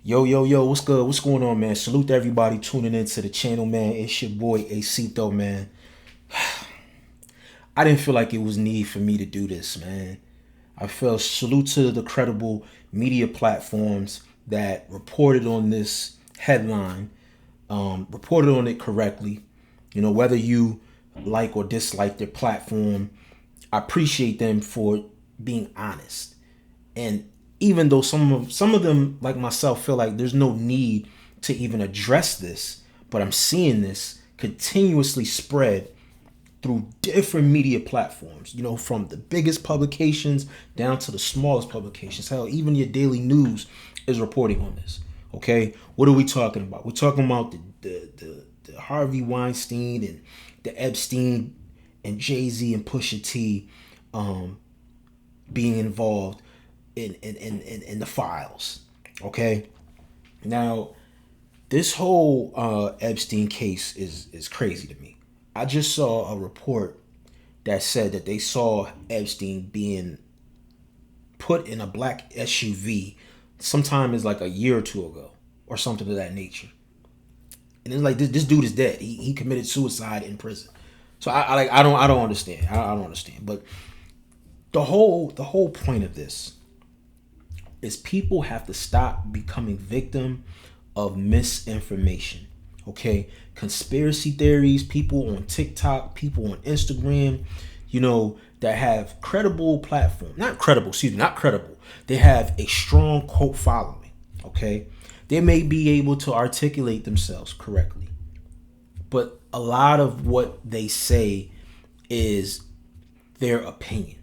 Yo, what's good? What's going on, man? Salute to everybody tuning into the channel, man. It's your boy Acito, man. I didn't feel like it was need for me to do this, man. I feel salute to the credible media platforms that reported on this headline, reported on it correctly. You know, whether you like or dislike their platform, I appreciate them for being honest. And even though some of them, like myself, feel like there's no need to even address this, but I'm seeing this continuously spread through different media platforms, you know, from the biggest publications down to the smallest publications. Hell, even your daily news is reporting on this. Okay, what are we talking about? We're talking about the Harvey Weinstein and the Epstein and Jay-Z and Pusha T being involved in the files. Okay, now this whole Epstein case is crazy to me. I just saw a report that said that they saw Epstein being put in a black SUV sometime is like a year or two ago or something of that nature. And it's like this dude is dead. He committed suicide in prison. So I don't understand. I don't understand. But the whole point of this is people have to stop becoming victim of misinformation. Okay, conspiracy theories, people on TikTok, people on Instagram, you know, that have credible platform, not credible. They have a strong cult following. Okay, they may be able to articulate themselves correctly, but a lot of what they say is their opinion.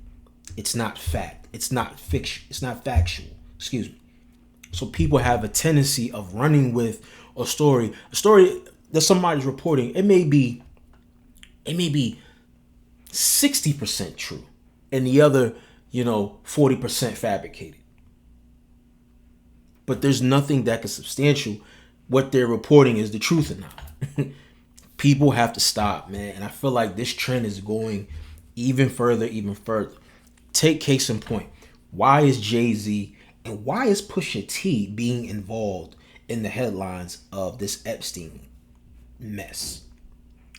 It's not fact. It's not fiction. It's not factual. Excuse me. So people have a tendency of running with a story that somebody's reporting. It may be 60% true, and the other, 40% fabricated. But there's nothing that can substantial what they're reporting is the truth or not. People have to stop, man. And I feel like this trend is going even further, even further. Take case in point. Why is Jay-Z and why is Pusha T being involved in the headlines of this Epstein mess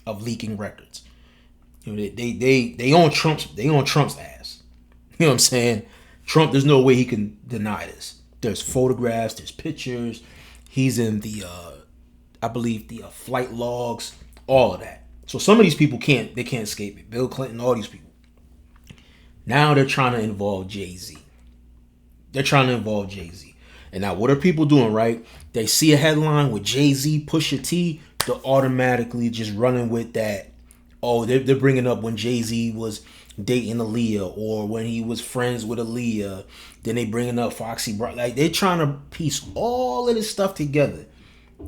of leaking records? You know, they on Trump's ass. You know what I'm saying? Trump, there's no way he can deny this. There's photographs, there's pictures. He's in the I believe the flight logs, all of that. So some of these people can't escape it. Bill Clinton, all these people. Now they're trying to involve Jay-Z. And now what are people doing, right? They see a headline with Jay-Z, Pusha T, they're automatically just running with that. Oh, they're bringing up when Jay-Z was dating Aaliyah or when he was friends with Aaliyah. Then they bringing up Foxy Brown. Like, they're trying to piece all of this stuff together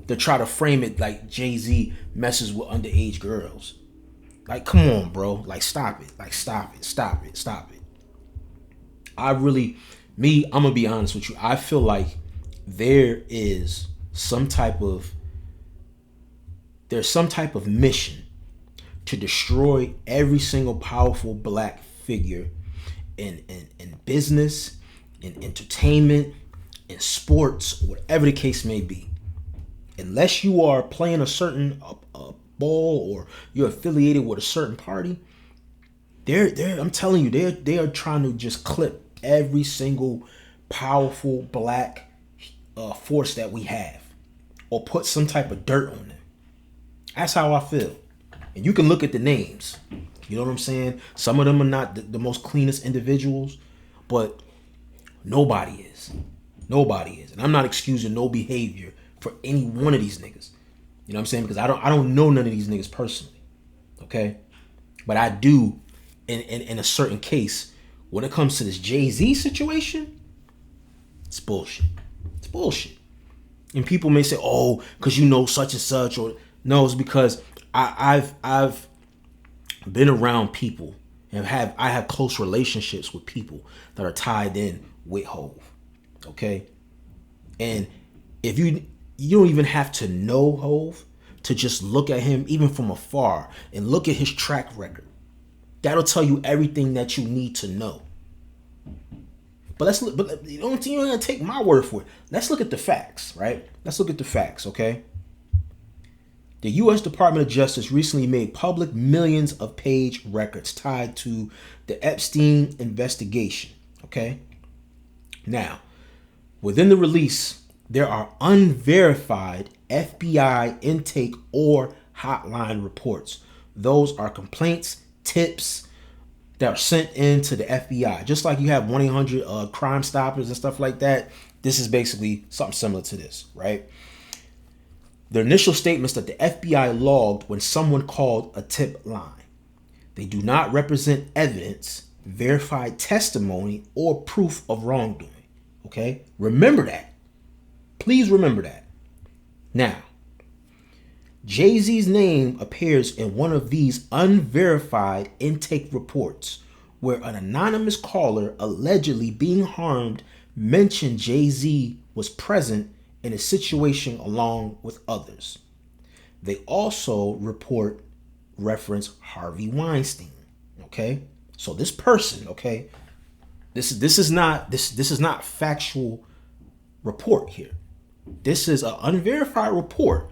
to try to frame it like Jay-Z messes with underage girls. Like, come on, bro. Like, stop it. Like, stop it. I'm gonna be honest with you. I feel like there's some type of mission to destroy every single powerful black figure in business, in entertainment, in sports, whatever the case may be. Unless you are playing a certain ball or you're affiliated with a certain party, I'm telling you, they are trying to just clip every single powerful black force that we have, or put some type of dirt on them. That's how I feel. And you can look at the names. You know what I'm saying? Some of them are not the most cleanest individuals, but nobody is. And I'm not excusing no behavior for any one of these niggas. You know what I'm saying? Because I don't know none of these niggas personally. Okay? But I do in a certain case. When it comes to this Jay-Z situation, it's bullshit. And people may say, oh, because you know such and such, or no, it's because I've been around people and I have close relationships with people that are tied in with Hov. Okay? And if you don't even have to know Hov to just look at him even from afar and look at his track record. That'll tell you everything that you need to know. But let's look. But you don't you're gonna take my word for it. Let's look at the facts, right? Let's look at the facts, okay? The U.S. Department of Justice recently made public millions of page records tied to the Epstein investigation, okay? Now, within the release, there are unverified FBI intake or hotline reports. Those are complaints, tips that are sent in to the FBI. Just like you have 1-800 Crime Stoppers and stuff like that, this is basically something similar to this, right? The initial statements that the FBI logged when someone called a tip line. They do not represent evidence, verified testimony, or proof of wrongdoing. Okay? Remember that. Please remember that. Now, Jay-Z's name appears in one of these unverified intake reports where an anonymous caller allegedly being harmed mentioned Jay-Z was present in a situation along with others. They also reference Harvey Weinstein. Okay, so this person, okay, this is not factual report here. This is an unverified report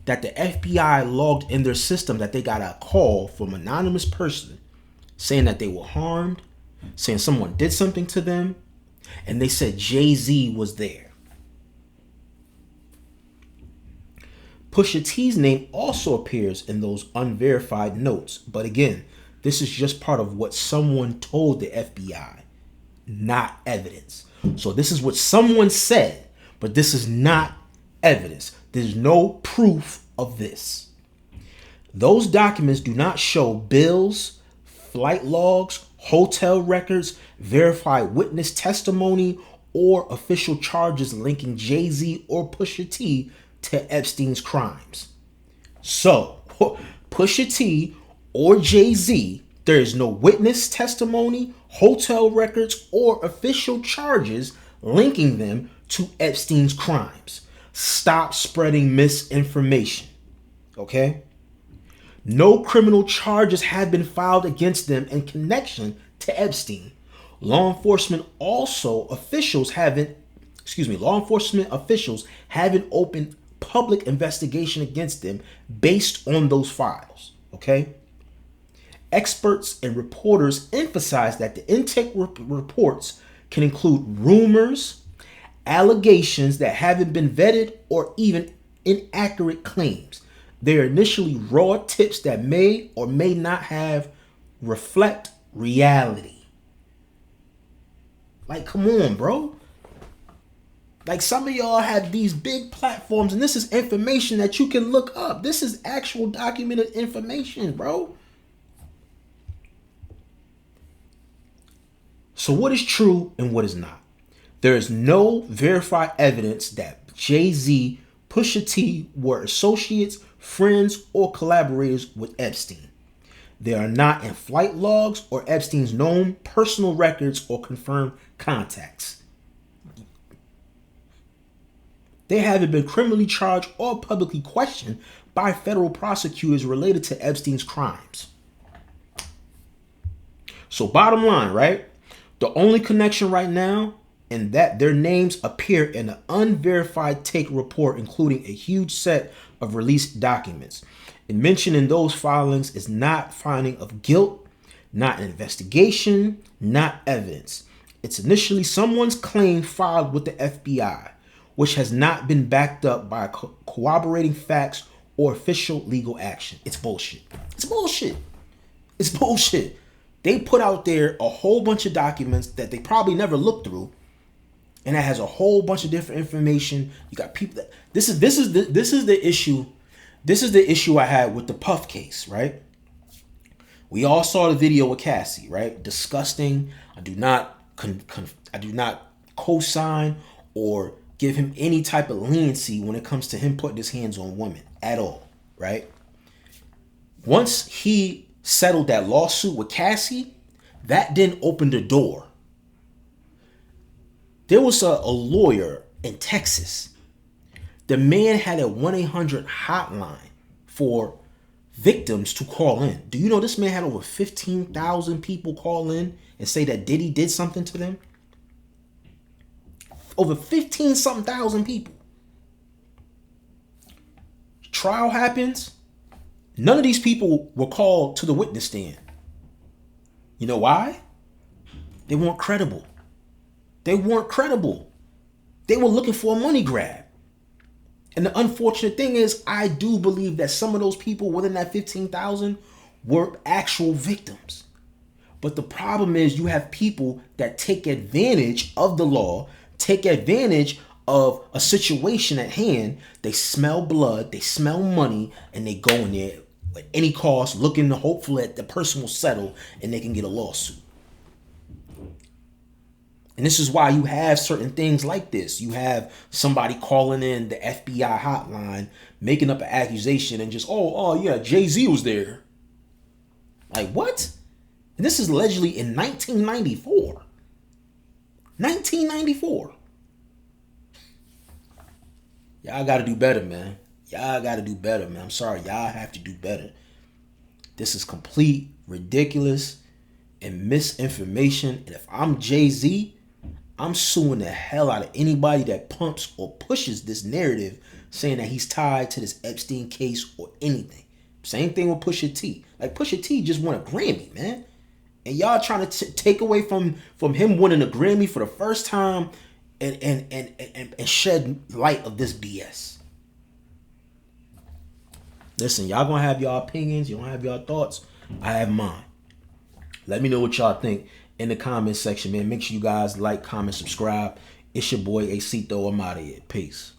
that the FBI logged in their system that they got a call from an anonymous person saying that they were harmed, saying someone did something to them, and they said Jay-Z was there. Pusha T's name also appears in those unverified notes. But again, this is just part of what someone told the FBI, not evidence. So this is what someone said, but this is not evidence. There's no proof of this. Those documents do not show bills, flight logs, hotel records, verified witness testimony, or official charges linking Jay-Z or Pusha T to Epstein's crimes. So, Pusha T or Jay-Z, there is no witness testimony, hotel records, or official charges linking them to Epstein's crimes. Stop spreading misinformation. Okay? No criminal charges have been filed against them in connection to Epstein. Law enforcement officials haven't opened public investigation against them based on those files. Okay? Experts and reporters emphasize that the intake reports can include rumors, allegations that haven't been vetted, or even inaccurate claims. They are initially raw tips that may or may not reflect reality. Like, come on, bro. Like, some of y'all have these big platforms, and this is information that you can look up. This is actual documented information, bro. So what is true and what is not? There is no verified evidence that Jay-Z, Pusha T were associates, friends, or collaborators with Epstein. They are not in flight logs or Epstein's known personal records or confirmed contacts. They haven't been criminally charged or publicly questioned by federal prosecutors related to Epstein's crimes. So bottom line, right? The only connection right now is that their names appear in an unverified take report, including a huge set of released documents. And mentioned in those filings is not finding of guilt, not an investigation, not evidence. It's initially someone's claim filed with the FBI, which has not been backed up by corroborating facts or official legal action. It's bullshit. It's bullshit. It's bullshit. They put out there a whole bunch of documents that they probably never looked through, and that has a whole bunch of different information. You got people that this is the issue. This is the issue I had with the Puff case, right? We all saw the video with Cassie, right? Disgusting. I do not co-sign or give him any type of leniency when it comes to him putting his hands on women at all, right? Once he settled that lawsuit with Cassie, that didn't open the door. There was a lawyer in Texas. The man had a 1-800 hotline for victims to call in. Do you know this man had over 15,000 people call in and say that Diddy did something to them? Over 15 something thousand people. Trial happens. None of these people were called to the witness stand. You know why? They weren't credible. They weren't credible. They were looking for a money grab. And the unfortunate thing is, I do believe that some of those people within that 15,000 were actual victims. But the problem is you have people that take advantage of the law, take advantage of a situation at hand. They smell blood, they smell money, and they go in there at any cost, looking to hopefully that the person will settle and they can get a lawsuit. And this is why you have certain things like this. You have somebody calling in the FBI hotline, making up an accusation and just, oh yeah, Jay-Z was there. Like, what? And this is allegedly in 1994. 1994. Y'all got to do better, man. Y'all got to do better, man. I'm sorry. Y'all have to do better. This is complete, ridiculous, and misinformation. And if I'm Jay-Z, I'm suing the hell out of anybody that pumps or pushes this narrative saying that he's tied to this Epstein case or anything. Same thing with Pusha T. Like, Pusha T just won a Grammy, man. And y'all trying to take away from him winning a Grammy for the first time and shed light of this BS. Listen, y'all gonna have y'all opinions. You don't have y'all thoughts. I have mine. Let me know what y'all think in the comment section, man. Make sure you guys like, comment, subscribe. It's your boy Acito. I'm out of here. Peace.